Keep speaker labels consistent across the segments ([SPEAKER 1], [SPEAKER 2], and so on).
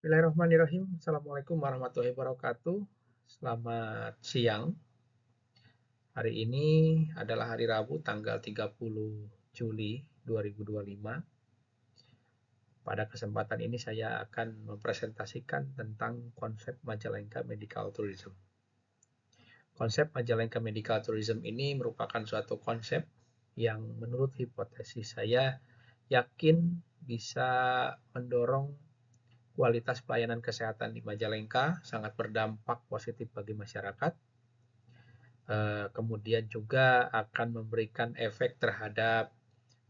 [SPEAKER 1] Bismillahirrahmanirrahim. Assalamualaikum warahmatullahi wabarakatuh. Selamat siang. Hari ini adalah hari Rabu tanggal 30 Juli 2025. Pada kesempatan ini saya akan mempresentasikan tentang konsep Majalengka Medical Tourism. Konsep Majalengka Medical Tourism ini merupakan suatu konsep yang menurut hipotesis saya yakin bisa mendorong kualitas pelayanan kesehatan di Majalengka, sangat berdampak positif bagi masyarakat. Kemudian juga akan memberikan efek terhadap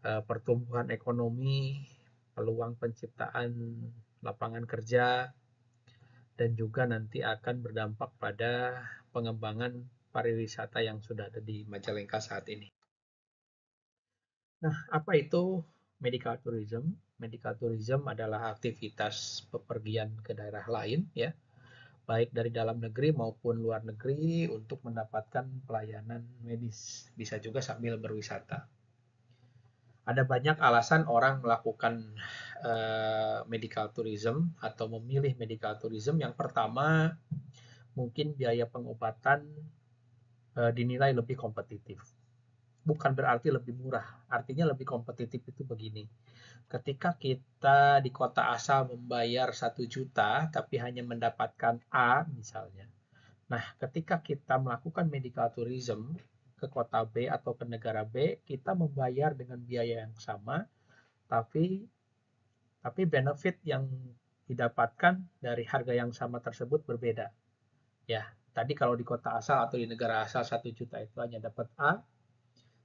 [SPEAKER 1] pertumbuhan ekonomi, peluang penciptaan lapangan kerja, dan juga nanti akan berdampak pada pengembangan pariwisata yang sudah ada di Majalengka saat ini. Nah, apa itu medical tourism? Medical tourism adalah aktivitas bepergian ke daerah lain, ya, baik dari dalam negeri maupun luar negeri untuk mendapatkan pelayanan medis. Bisa juga sambil berwisata. Ada banyak alasan orang melakukan medical tourism atau memilih medical tourism. Yang pertama, mungkin biaya pengobatan dinilai lebih kompetitif. Bukan berarti lebih murah, artinya lebih kompetitif itu begini. Ketika kita di kota asal membayar 1 juta tapi hanya mendapatkan A misalnya. Nah, ketika kita melakukan medical tourism ke kota B atau ke negara B, kita membayar dengan biaya yang sama, tapi benefit yang didapatkan dari harga yang sama tersebut berbeda. Ya, tadi kalau di kota asal atau di negara asal 1 juta itu hanya dapat A,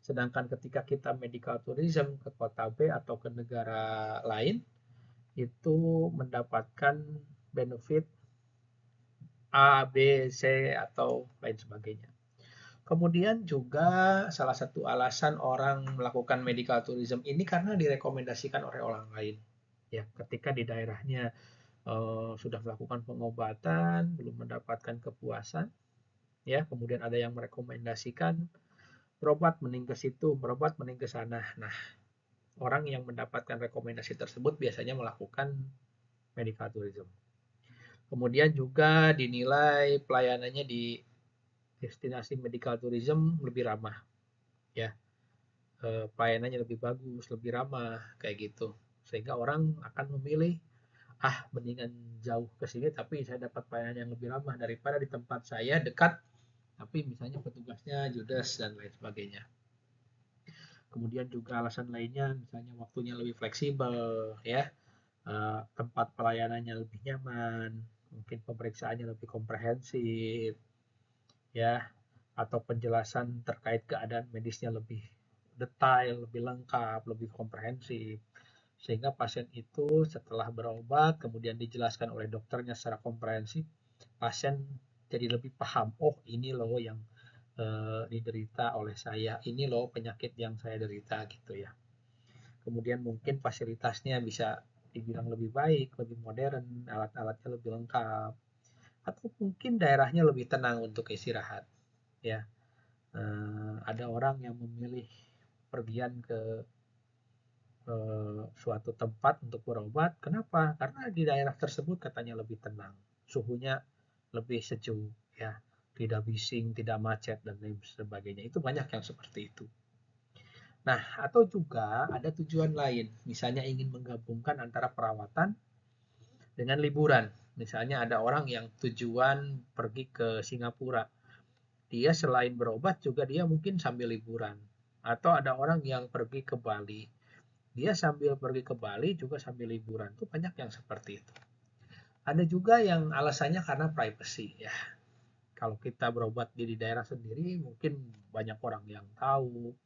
[SPEAKER 1] sedangkan ketika kita medical tourism ke kota B atau ke negara lain, itu mendapatkan benefit A, B, C, atau lain sebagainya. Kemudian juga salah satu alasan orang melakukan medical tourism ini karena direkomendasikan oleh orang lain. Ya, ketika di daerahnya sudah melakukan pengobatan, belum mendapatkan kepuasan, ya, kemudian ada yang merekomendasikan berobat mending ke situ, berobat mending ke sana. Nah, orang yang mendapatkan rekomendasi tersebut biasanya melakukan medical tourism. Kemudian juga dinilai pelayanannya di destinasi medical tourism lebih ramah, ya, pelayanannya lebih bagus, lebih ramah, kayak gitu. Sehingga orang akan memilih, mendingan jauh ke sini tapi saya dapat pelayanan yang lebih ramah daripada di tempat saya dekat, tapi misalnya petugasnya judes dan lain sebagainya. Kemudian juga alasan lainnya, misalnya waktunya lebih fleksibel, ya, tempat pelayanannya lebih nyaman, mungkin pemeriksaannya lebih komprehensif, ya, atau penjelasan terkait keadaan medisnya lebih detail, lebih lengkap, lebih komprehensif. Sehingga pasien itu setelah berobat, kemudian dijelaskan oleh dokternya secara komprehensif, pasien jadi lebih paham, oh ini loh yang diderita oleh saya, ini loh penyakit yang saya derita gitu ya. Kemudian mungkin fasilitasnya bisa dibilang lebih baik, lebih modern, alat-alatnya lebih lengkap, atau mungkin daerahnya lebih tenang untuk istirahat, ya. Ada orang yang memilih pergian ke suatu tempat untuk berobat. Kenapa? Karena di daerah tersebut katanya lebih tenang, suhunya lebih sejuk, ya, tidak bising, tidak macet dan lain sebagainya. Itu banyak yang seperti itu. Nah, atau juga ada tujuan lain, misalnya ingin menggabungkan antara perawatan dengan liburan. Misalnya ada orang yang tujuan pergi ke Singapura, dia selain berobat juga dia mungkin sambil liburan. Atau ada orang yang pergi ke Bali, dia sambil pergi ke Bali juga sambil liburan. Itu banyak yang seperti itu. Ada juga yang alasannya karena privacy, ya. Kalau kita berobat di daerah sendiri, mungkin banyak orang yang tahu,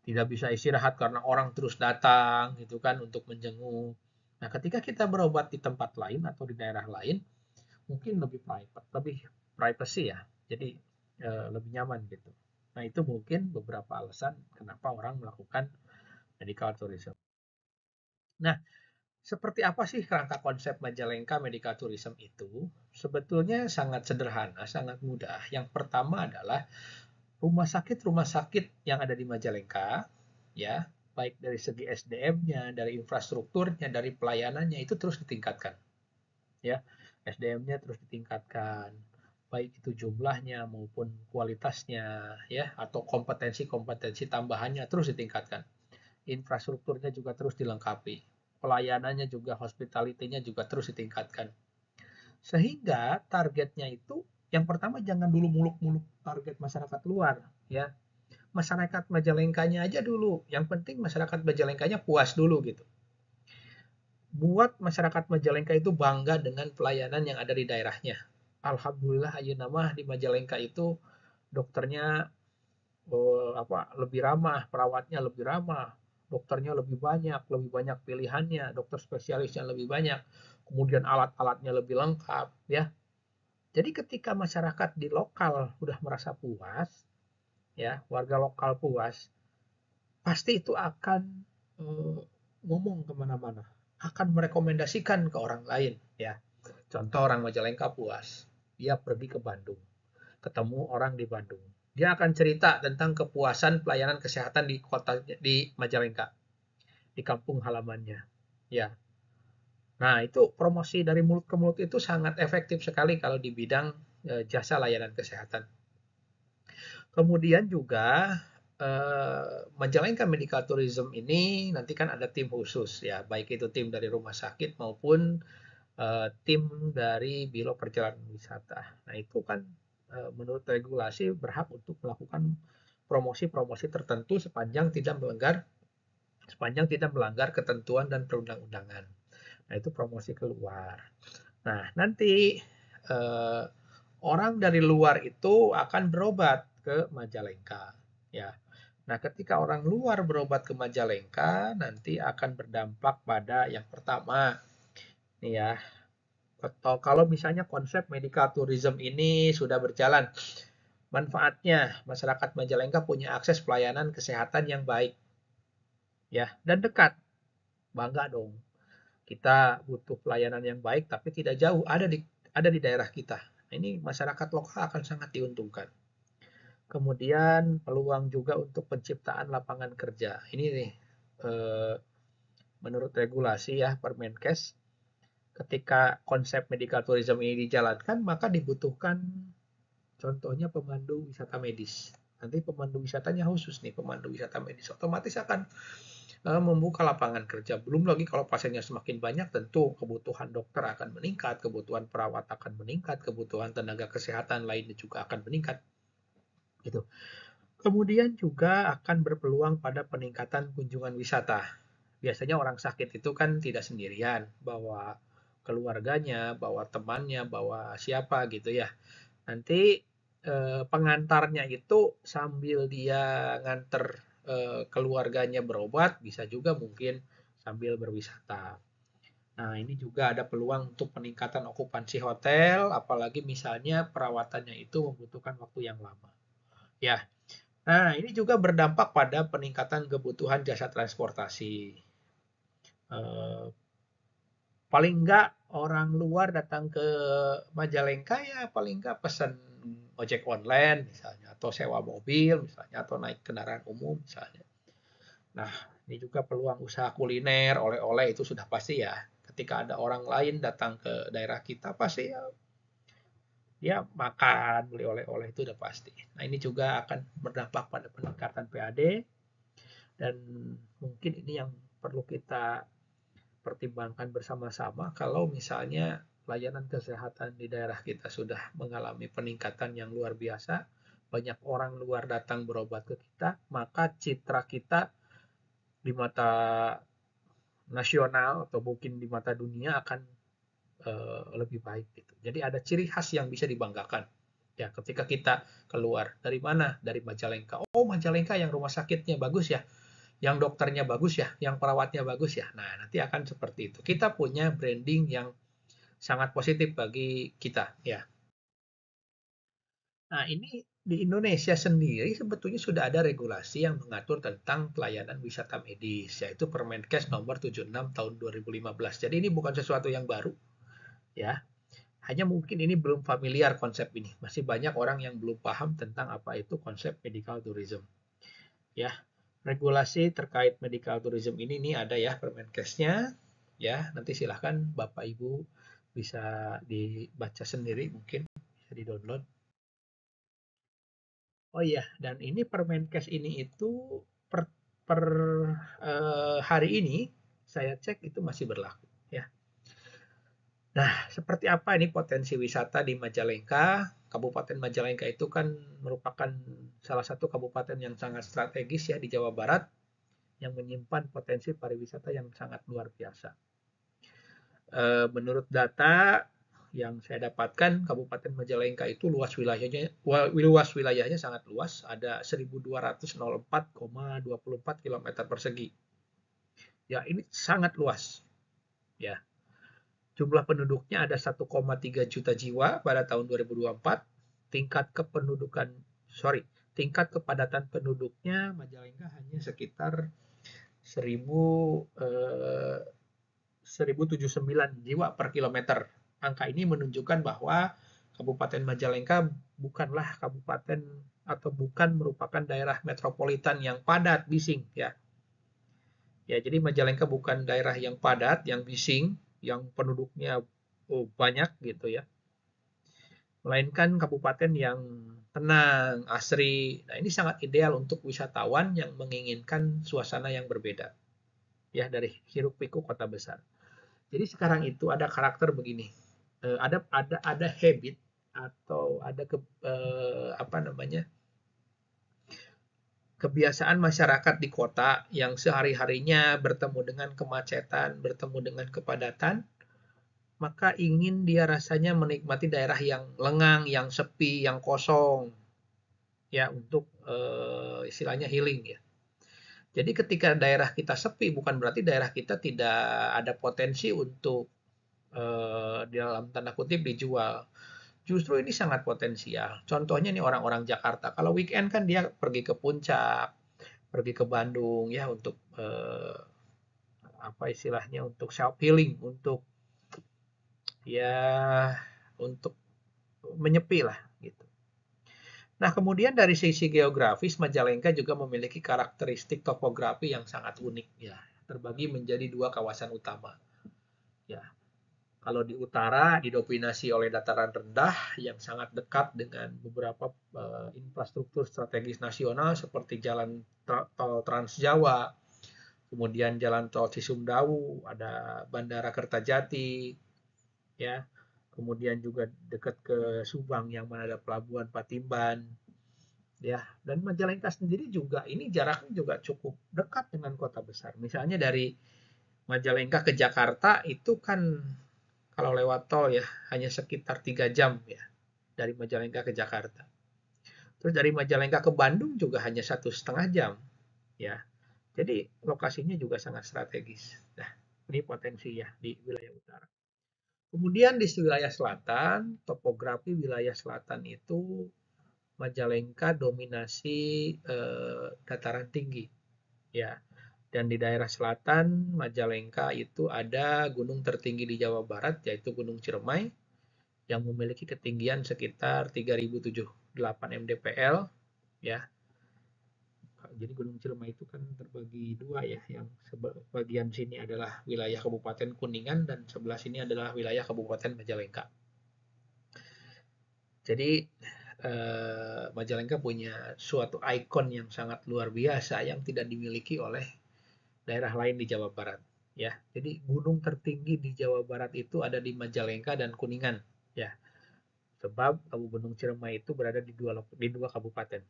[SPEAKER 1] tidak bisa istirahat karena orang terus datang gitu kan untuk menjenguk. Nah, ketika kita berobat di tempat lain atau di daerah lain, mungkin lebih private, lebih privacy ya. Jadi lebih nyaman gitu. Nah, itu mungkin beberapa alasan kenapa orang melakukan medical tourism. Nah, seperti apa sih kerangka konsep Majalengka Medical Tourism itu? Sebetulnya sangat sederhana, sangat mudah. Yang pertama adalah rumah sakit yang ada di Majalengka, ya, baik dari segi SDM-nya, dari infrastrukturnya, dari pelayanannya itu terus ditingkatkan. ya. SDM-nya terus ditingkatkan, baik itu jumlahnya maupun kualitasnya, ya, atau kompetensi-kompetensi tambahannya terus ditingkatkan. Infrastrukturnya juga terus dilengkapi, pelayanannya juga, hospitality-nya juga terus ditingkatkan. Sehingga targetnya itu yang pertama jangan dulu muluk-muluk target masyarakat luar, ya. Masyarakat Majalengkanya aja dulu, yang penting masyarakat Majalengkanya puas dulu gitu. Buat masyarakat Majalengka itu bangga dengan pelayanan yang ada di daerahnya. Alhamdulillah ayeuna mah di Majalengka itu dokternya lebih ramah, perawatnya lebih ramah, dokternya lebih banyak pilihannya, dokter spesialisnya lebih banyak, kemudian alat-alatnya lebih lengkap, ya. Jadi ketika masyarakat di lokal udah merasa puas, ya, warga lokal puas, pasti itu akan eh, ngomong kemana-mana, akan merekomendasikan ke orang lain, ya. Contoh orang Majalengka puas, dia pergi ke Bandung, ketemu orang di Bandung. Dia akan cerita tentang kepuasan pelayanan kesehatan di kota di Majalengka, di kampung halamannya. Ya. Nah, itu promosi dari mulut ke mulut itu sangat efektif sekali kalau di bidang jasa layanan kesehatan. Kemudian juga Majalengka Medical Tourism ini nanti kan ada tim khusus ya, baik itu tim dari rumah sakit maupun tim dari Biro Perjalanan Wisata. Nah, itu kan menurut regulasi berhak untuk melakukan promosi-promosi tertentu sepanjang tidak melanggar ketentuan dan perundang-undangan. Nah, itu promosi keluar. Nah, nanti eh, orang dari luar itu akan berobat ke Majalengka, ya. Nah, ketika orang luar berobat ke Majalengka, nanti akan berdampak pada yang pertama, nih ya, atau kalau misalnya konsep medical tourism ini sudah berjalan, manfaatnya masyarakat Majalengka punya akses pelayanan kesehatan yang baik, ya, dan dekat. Bangga dong. Kita butuh pelayanan yang baik tapi tidak jauh, ada di daerah kita. Ini masyarakat lokal akan sangat diuntungkan. Kemudian peluang juga untuk penciptaan lapangan kerja. Ini nih eh, menurut regulasi ya Permenkes, ketika konsep medical tourism ini dijalankan maka dibutuhkan contohnya pemandu wisata medis. Nanti pemandu wisatanya khusus nih, pemandu wisata medis otomatis akan membuka lapangan kerja. Belum lagi kalau pasiennya semakin banyak, tentu kebutuhan dokter akan meningkat, kebutuhan perawat akan meningkat, kebutuhan tenaga kesehatan lainnya juga akan meningkat. Gitu. Kemudian juga akan berpeluang pada peningkatan kunjungan wisata. Biasanya orang sakit itu kan tidak sendirian, bawa keluarganya, bawa temannya, bawa siapa gitu ya. Nanti pengantarnya itu sambil dia nganter keluarganya berobat, bisa juga mungkin sambil berwisata. Nah, ini juga ada peluang untuk peningkatan okupansi hotel, apalagi misalnya perawatannya itu membutuhkan waktu yang lama. Ya, nah ini juga berdampak pada peningkatan kebutuhan jasa transportasi. Eh, Paling enggak orang luar datang ke Majalengka ya paling enggak pesan ojek online misalnya atau sewa mobil misalnya atau naik kendaraan umum misalnya. Nah, ini juga peluang usaha kuliner, oleh-oleh itu sudah pasti ya. Ketika ada orang lain datang ke daerah kita pasti ya dia makan, beli oleh-oleh itu udah pasti. Nah, ini juga akan berdampak pada peningkatan PAD dan mungkin ini yang perlu kita pertimbangkan bersama-sama kalau misalnya layanan kesehatan di daerah kita sudah mengalami peningkatan yang luar biasa, banyak orang luar datang berobat ke kita, maka citra kita di mata nasional atau mungkin di mata dunia akan lebih baik gitu. Jadi ada ciri khas yang bisa dibanggakan. Ya, ketika kita keluar dari mana? Dari Majalengka. Oh, Majalengka yang rumah sakitnya bagus ya, yang dokternya bagus ya, yang perawatnya bagus ya. Nah, nanti akan seperti itu. Kita punya branding yang sangat positif bagi kita ya. Nah, ini di Indonesia sendiri sebetulnya sudah ada regulasi yang mengatur tentang pelayanan wisata medis, yaitu Permenkes nomor 76 tahun 2015. Jadi ini bukan sesuatu yang baru ya. Hanya mungkin ini belum familiar konsep ini. Masih banyak orang yang belum paham tentang apa itu konsep medical tourism. Ya, regulasi terkait medical tourism ini ada ya Permenkesnya. Ya, nanti silahkan Bapak Ibu bisa dibaca sendiri, mungkin bisa di-download. Oh iya, dan ini Permenkes ini itu per, per hari ini saya cek itu masih berlaku ya. Nah, seperti apa ini potensi wisata di Majalengka? Kabupaten Majalengka itu kan merupakan salah satu kabupaten yang sangat strategis ya di Jawa Barat yang menyimpan potensi pariwisata yang sangat luar biasa. Menurut data yang saya dapatkan, Kabupaten Majalengka itu luas wilayahnya sangat luas, ada 1.204,24 km persegi. Ya, ini sangat luas. Ya, jumlah penduduknya ada 1,3 juta jiwa pada tahun 2024. Tingkat kepadatan penduduknya Majalengka hanya sekitar 1.079 jiwa per kilometer. Angka ini menunjukkan bahwa Kabupaten Majalengka bukanlah kabupaten atau bukan merupakan daerah metropolitan yang padat bising ya. Ya, jadi Majalengka bukan daerah yang padat, yang bising, yang penduduknya banyak gitu ya. Melainkan kabupaten yang tenang, asri. Nah, ini sangat ideal untuk wisatawan yang menginginkan suasana yang berbeda ya dari hiruk pikuk kota besar. Jadi sekarang itu ada karakter begini, ada habit atau ada apa namanya kebiasaan masyarakat di kota yang sehari-harinya bertemu dengan kemacetan, bertemu dengan kepadatan, maka ingin dia rasanya menikmati daerah yang lengang, yang sepi, yang kosong, ya untuk istilahnya healing ya. Jadi ketika daerah kita sepi bukan berarti daerah kita tidak ada potensi untuk di dalam tanda kutip dijual. Justru ini sangat potensial. Contohnya nih orang-orang Jakarta. Kalau weekend kan dia pergi ke puncak, pergi ke Bandung ya untuk apa istilahnya untuk self healing, untuk ya untuk menyepi lah gitu. Nah, kemudian dari sisi geografis Majalengka juga memiliki karakteristik topografi yang sangat unik ya, terbagi menjadi dua kawasan utama. Ya, kalau di utara didominasi oleh dataran rendah yang sangat dekat dengan beberapa infrastruktur strategis nasional seperti jalan tol Trans Jawa, kemudian jalan tol Cisumdawu, ada Bandara Kertajati, ya, kemudian juga dekat ke Subang yang mana ada Pelabuhan Patimban, ya, dan Majalengka sendiri juga ini jaraknya juga cukup dekat dengan kota besar. Misalnya dari Majalengka ke Jakarta itu kan kalau lewat tol ya hanya sekitar 3 jam ya dari Majalengka ke Jakarta. Terus dari Majalengka ke Bandung juga hanya 1,5 jam ya. Jadi lokasinya juga sangat strategis. Nah, ini potensi ya di wilayah utara. Kemudian di wilayah selatan, topografi wilayah selatan itu Majalengka dominasi dataran tinggi ya. Dan di daerah selatan Majalengka itu ada gunung tertinggi di Jawa Barat yaitu Gunung Ciremai yang memiliki ketinggian sekitar 3.078 mdpl ya. Jadi Gunung Ciremai itu kan terbagi dua ya, yang bagian sini adalah wilayah Kabupaten Kuningan dan sebelah sini adalah wilayah Kabupaten Majalengka. Jadi Majalengka punya suatu ikon yang sangat luar biasa yang tidak dimiliki oleh daerah lain di Jawa Barat ya. Jadi gunung tertinggi di Jawa Barat itu ada di Majalengka dan Kuningan ya. Sebab Gunung Ciremai itu berada di dua kabupaten.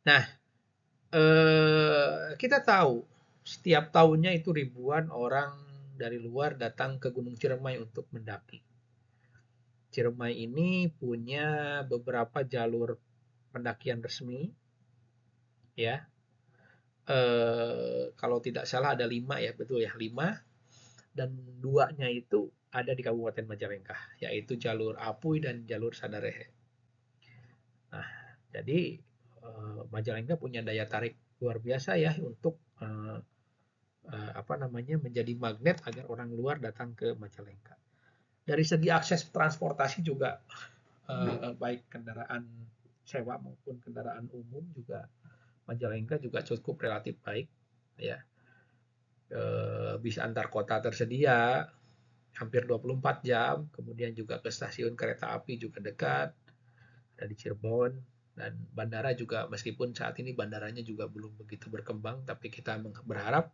[SPEAKER 1] Nah, kita tahu setiap tahunnya itu ribuan orang dari luar datang ke Gunung Ciremai untuk mendaki. Ciremai ini punya beberapa jalur pendakian resmi, ya. Kalau tidak salah ada 5 ya, betul ya 5. Dan 2-nya itu ada di Kabupaten Majalengka, yaitu jalur Apuy dan jalur Sadarehe. Nah, jadi Majalengka punya daya tarik luar biasa ya untuk apa namanya menjadi magnet agar orang luar datang ke Majalengka. Dari segi akses transportasi juga baik kendaraan sewa maupun kendaraan umum juga Majalengka juga cukup relatif baik ya. Bisa antar kota tersedia, hampir 24 jam, kemudian juga ke stasiun kereta api juga dekat, ada di Cirebon, dan bandara juga meskipun saat ini bandaranya juga belum begitu berkembang, tapi kita berharap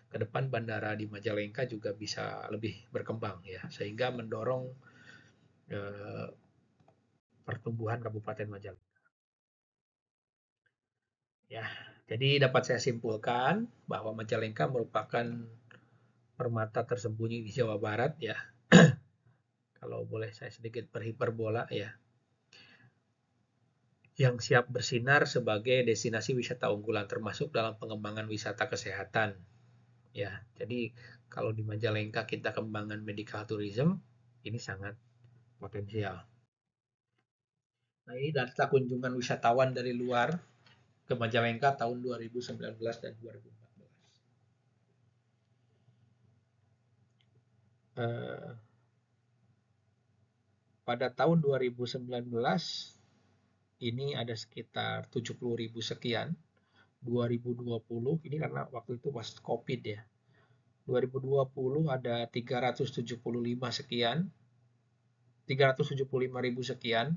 [SPEAKER 1] ke depan bandara di Majalengka juga bisa lebih berkembang ya, sehingga mendorong pertumbuhan Kabupaten Majalengka. Ya, jadi dapat saya simpulkan bahwa Majalengka merupakan permata tersembunyi di Jawa Barat ya. Kalau boleh saya sedikit berhiperbola ya, yang siap bersinar sebagai destinasi wisata unggulan termasuk dalam pengembangan wisata kesehatan. Ya, jadi kalau di Majalengka kita kembangkan medical tourism, ini sangat potensial. Nah, ini data kunjungan wisatawan dari luar ke Majalengka tahun 2019 dan 2014. Pada tahun 2019 ini ada sekitar 70.000 sekian. 2020 ini karena waktu itu pas COVID ya. 2020 ada 375 sekian. 375.000 sekian.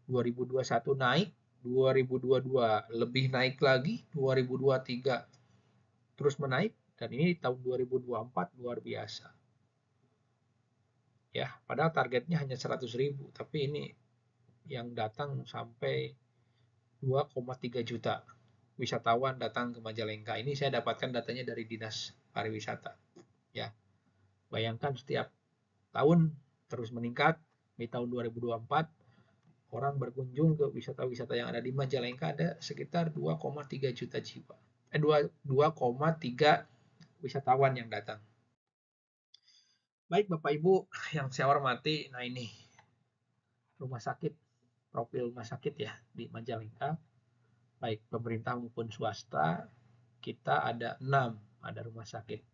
[SPEAKER 1] 2021 naik, 2022 lebih naik lagi, 2023 terus menaik, dan ini tahun 2024 luar biasa. Ya, padahal targetnya hanya 100.000, tapi ini yang datang sampai 2,3 juta wisatawan datang ke Majalengka. Ini saya dapatkan datanya dari Dinas Pariwisata. Ya, bayangkan setiap tahun terus meningkat. Di tahun 2024 orang berkunjung ke wisata-wisata yang ada di Majalengka ada sekitar 2,3 juta jiwa. 2,3 wisatawan yang datang. Baik Bapak Ibu yang saya hormati, nah ini rumah sakit, profil rumah sakit ya di Majalengka, baik pemerintah maupun swasta, kita ada 6. Ada rumah sakit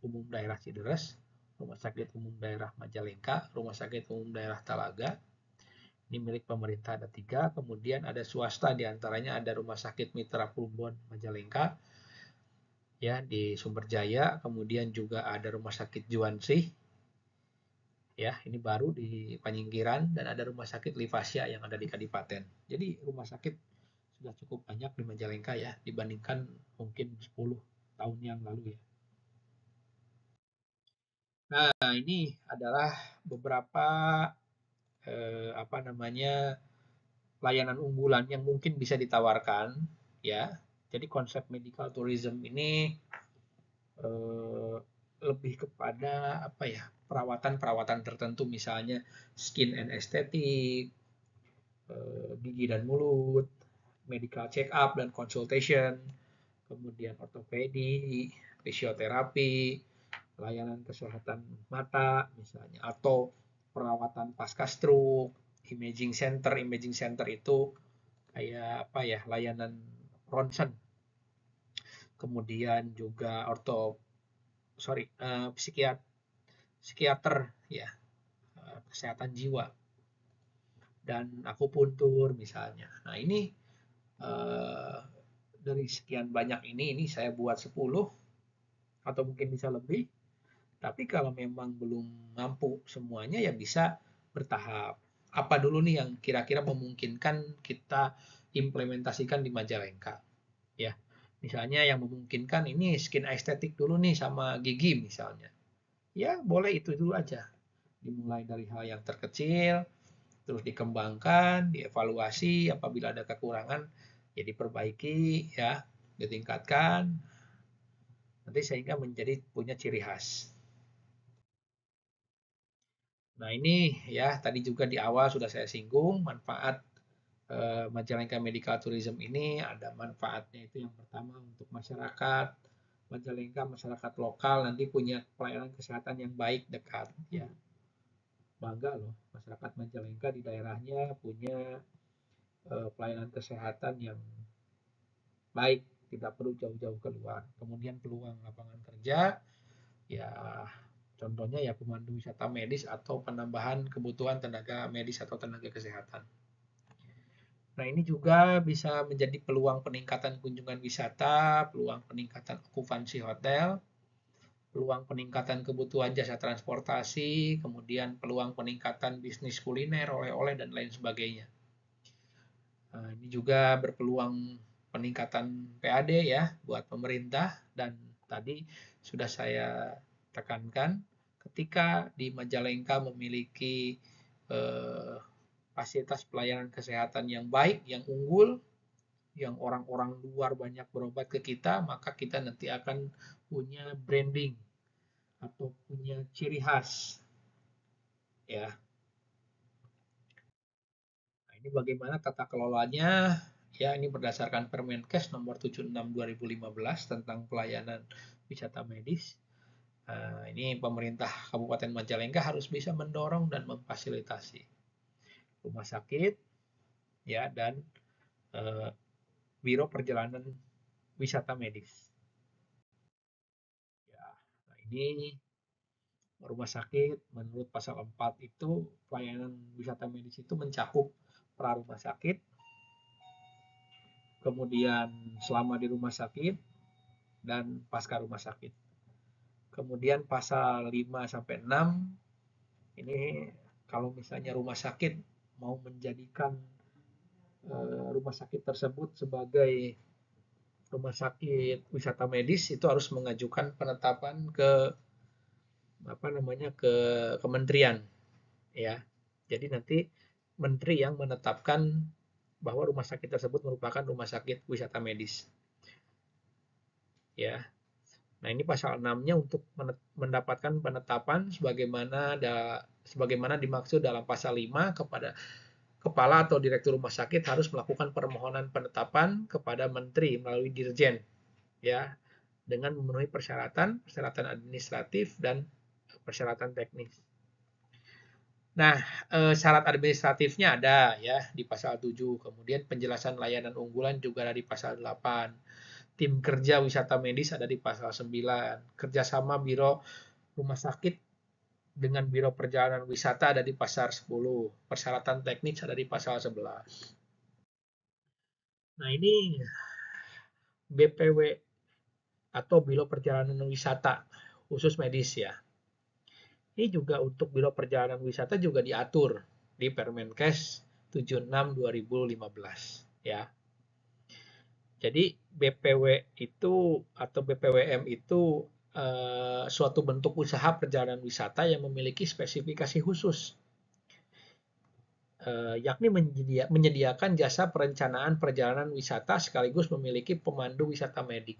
[SPEAKER 1] umum daerah Cideres, rumah sakit umum daerah Majalengka, rumah sakit umum daerah Talaga. Ini milik pemerintah ada 3, kemudian ada swasta diantaranya ada rumah sakit Mitra Plumbon Majalengka ya di Sumberjaya, kemudian juga ada rumah sakit Juansih ya ini baru di Panyingkiran, dan ada rumah sakit Livasia yang ada di Kadipaten. Jadi rumah sakit sudah cukup banyak di Majalengka ya dibandingkan mungkin 10 tahun yang lalu ya. Nah, ini adalah beberapa layanan unggulan yang mungkin bisa ditawarkan ya. Jadi konsep medical tourism ini lebih kepada perawatan-perawatan tertentu, misalnya skin and aesthetic, gigi dan mulut, medical check up dan consultation, kemudian ortopedi, fisioterapi, layanan kesehatan mata misalnya, atau perawatan pasca stroke, imaging center. Imaging center itu kayak layanan ronsen. Kemudian juga psikiater ya, kesehatan jiwa, dan akupuntur misalnya. Nah, ini dari sekian banyak ini saya buat 10 atau mungkin bisa lebih. Tapi kalau memang belum mampu semuanya ya bisa bertahap. Apa dulu nih yang kira-kira memungkinkan kita implementasikan di Majalengka? Ya, misalnya yang memungkinkan ini skin aesthetic dulu nih sama gigi misalnya. Ya, boleh itu dulu aja. Dimulai dari hal yang terkecil, terus dikembangkan, dievaluasi, apabila ada kekurangan ya diperbaiki ya, ditingkatkan, nanti sehingga menjadi punya ciri khas. Nah, ini ya tadi juga di awal sudah saya singgung manfaat Majalengka Medical Tourism ini. Ada manfaatnya itu yang pertama untuk masyarakat Majalengka, masyarakat lokal nanti punya pelayanan kesehatan yang baik, dekat ya. Bangga loh masyarakat Majalengka di daerahnya punya pelayanan kesehatan yang baik, tidak perlu jauh-jauh keluar. Kemudian peluang lapangan kerja ya, contohnya ya pemandu wisata medis atau penambahan kebutuhan tenaga medis atau tenaga kesehatan. Nah, ini juga bisa menjadi peluang peningkatan kunjungan wisata, peluang peningkatan okupansi hotel, peluang peningkatan kebutuhan jasa transportasi, kemudian peluang peningkatan bisnis kuliner, oleh-oleh, dan lain sebagainya. Ini juga berpeluang peningkatan PAD ya buat pemerintah, dan tadi sudah saya tekankan ketika di Majalengka memiliki fasilitas pelayanan kesehatan yang baik, yang unggul, yang orang-orang luar banyak berobat ke kita, maka kita nanti akan punya branding atau punya ciri khas ya. Nah, ini bagaimana tata kelolanya? Ya, ini berdasarkan Permenkes nomor 76 2015 tentang pelayanan wisata medis. Ini pemerintah Kabupaten Majalengka harus bisa mendorong dan memfasilitasi rumah sakit ya dan biro perjalanan wisata medis. Ya, nah ini rumah sakit menurut pasal 4 itu pelayanan wisata medis itu mencakup pra rumah sakit, kemudian selama di rumah sakit, dan pasca rumah sakit. Kemudian pasal 5 sampai 6 ini kalau misalnya rumah sakit mau menjadikan rumah sakit tersebut sebagai rumah sakit wisata medis, itu harus mengajukan penetapan ke kementerian ya. Jadi nanti menteri yang menetapkan bahwa rumah sakit tersebut merupakan rumah sakit wisata medis. Ya. Nah, ini pasal 6-nya untuk mendapatkan penetapan sebagaimana dimaksud dalam pasal 5, kepada kepala atau direktur rumah sakit harus melakukan permohonan penetapan kepada menteri melalui dirjen ya, dengan memenuhi persyaratan administratif dan persyaratan teknis. Nah, syarat administratifnya ada ya di pasal 7, kemudian penjelasan layanan unggulan juga ada di pasal 8. Tim kerja wisata medis ada di pasal 9. Kerjasama biro rumah sakit dengan biro perjalanan wisata ada di pasal 10. Persyaratan teknis ada di pasal 11. Nah, ini BPW atau Biro Perjalanan Wisata khusus medis ya. Ini juga untuk Biro Perjalanan Wisata juga diatur di Permenkes 76 2015 ya. Jadi BPW itu atau BPWM itu suatu bentuk usaha perjalanan wisata yang memiliki spesifikasi khusus, yakni menyediakan jasa perencanaan perjalanan wisata sekaligus memiliki pemandu wisata medik.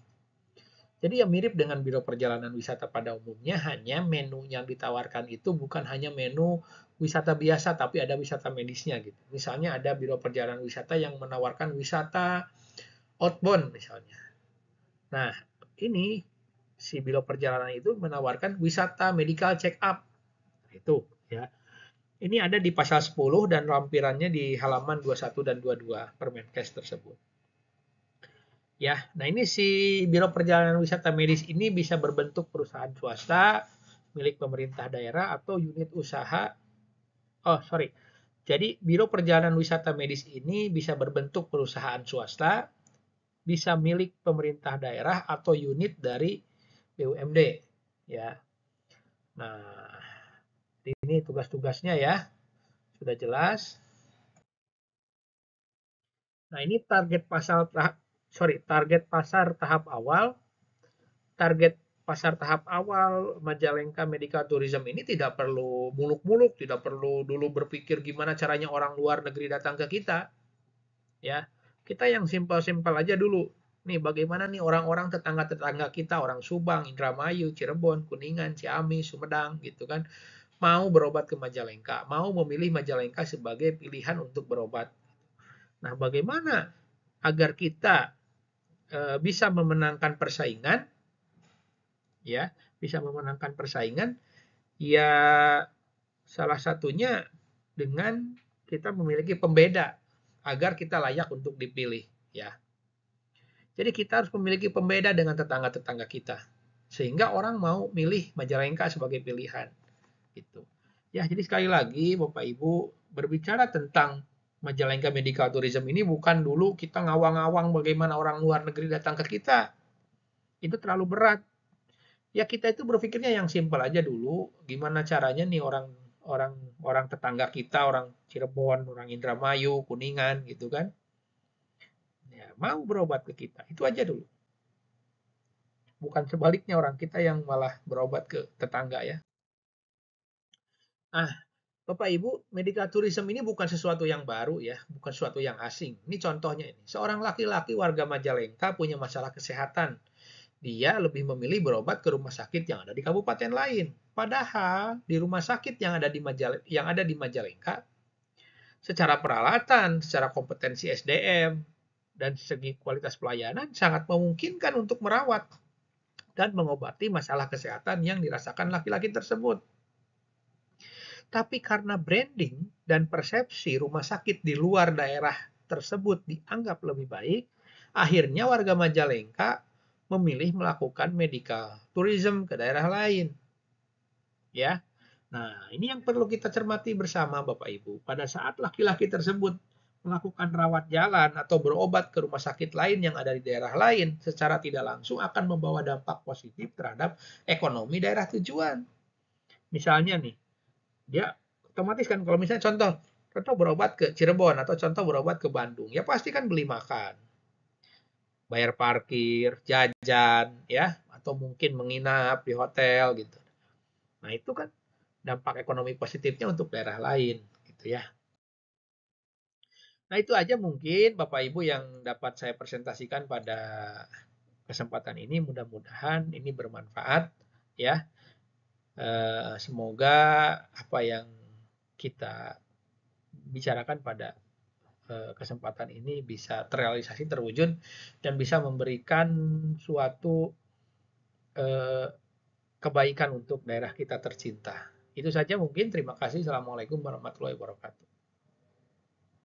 [SPEAKER 1] Jadi ya mirip dengan biro perjalanan wisata pada umumnya, hanya menu yang ditawarkan itu bukan hanya menu wisata biasa, tapi ada wisata medisnya gitu. Misalnya ada biro perjalanan wisata yang menawarkan wisata outbound misalnya. Nah, ini si biro perjalanan itu menawarkan wisata medical check up. Itu ya. Ini ada di pasal 10 dan lampirannya di halaman 21 dan 22 Permenkes tersebut. Ya, nah ini si Biro Perjalanan Wisata Medis ini bisa berbentuk perusahaan swasta, milik pemerintah daerah, atau unit usaha. Jadi Biro Perjalanan Wisata Medis ini bisa berbentuk perusahaan swasta, bisa milik pemerintah daerah, atau unit dari BUMD. Ya, nah ini tugas-tugasnya ya, sudah jelas. Nah ini target pasar tahap awal. Target pasar tahap awal Majalengka Medical Tourism ini tidak perlu muluk-muluk, tidak perlu dulu berpikir gimana caranya orang luar negeri datang ke kita. Ya, kita yang simpel-simpel aja dulu. Nih bagaimana nih orang-orang tetangga-tetangga kita, orang Subang, Indramayu, Cirebon, Kuningan, Ciamis, Sumedang gitu kan, mau berobat ke Majalengka, mau memilih Majalengka sebagai pilihan untuk berobat. Nah, bagaimana agar kita bisa memenangkan persaingan? Ya, bisa memenangkan persaingan, ya salah satunya dengan kita memiliki pembeda agar kita layak untuk dipilih ya. Jadi kita harus memiliki pembeda dengan tetangga-tetangga kita sehingga orang mau milih Majalengka sebagai pilihan gitu. Ya, jadi sekali lagi Bapak Ibu, berbicara tentang Majalengka Medical Tourism ini bukan dulu kita ngawang-ngawang bagaimana orang luar negeri datang ke kita. Itu terlalu berat. Ya kita itu berpikirnya yang simpel aja dulu, gimana caranya nih orang orang orang tetangga kita, orang Cirebon, orang Indramayu, Kuningan gitu kan, ya mau berobat ke kita. Itu aja dulu. Bukan sebaliknya orang kita yang malah berobat ke tetangga ya. Ah, Bapak Ibu, medical tourism ini bukan sesuatu yang baru ya, bukan sesuatu yang asing. Ini contohnya ini. Seorang laki-laki warga Majalengka punya masalah kesehatan. Dia lebih memilih berobat ke rumah sakit yang ada di kabupaten lain. Padahal di rumah sakit yang ada di Majalengka, secara peralatan, secara kompetensi SDM, dan segi kualitas pelayanan sangat memungkinkan untuk merawat dan mengobati masalah kesehatan yang dirasakan laki-laki tersebut. Tapi karena branding dan persepsi rumah sakit di luar daerah tersebut dianggap lebih baik, akhirnya warga Majalengka memilih melakukan medical tourism ke daerah lain. Ya. Nah, ini yang perlu kita cermati bersama Bapak Ibu. Pada saat laki-laki tersebut melakukan rawat jalan atau berobat ke rumah sakit lain yang ada di daerah lain, secara tidak langsung akan membawa dampak positif terhadap ekonomi daerah tujuan. Misalnya nih, dia otomatis kan kalau misalnya contoh berobat ke Cirebon atau contoh berobat ke Bandung, ya pasti kan beli makan, bayar parkir, jajan, ya, atau mungkin menginap di hotel gitu. Nah itu kan dampak ekonomi positifnya untuk daerah lain, gitu ya. Nah itu aja mungkin Bapak Ibu yang dapat saya presentasikan pada kesempatan ini. Mudah-mudahan ini bermanfaat, ya. Semoga apa yang kita bicarakan pada kesempatan ini bisa terrealisasi, terwujud, dan bisa memberikan suatu eh, kebaikan untuk daerah kita tercinta. Itu saja mungkin. Terima kasih. Assalamualaikum warahmatullahi wabarakatuh.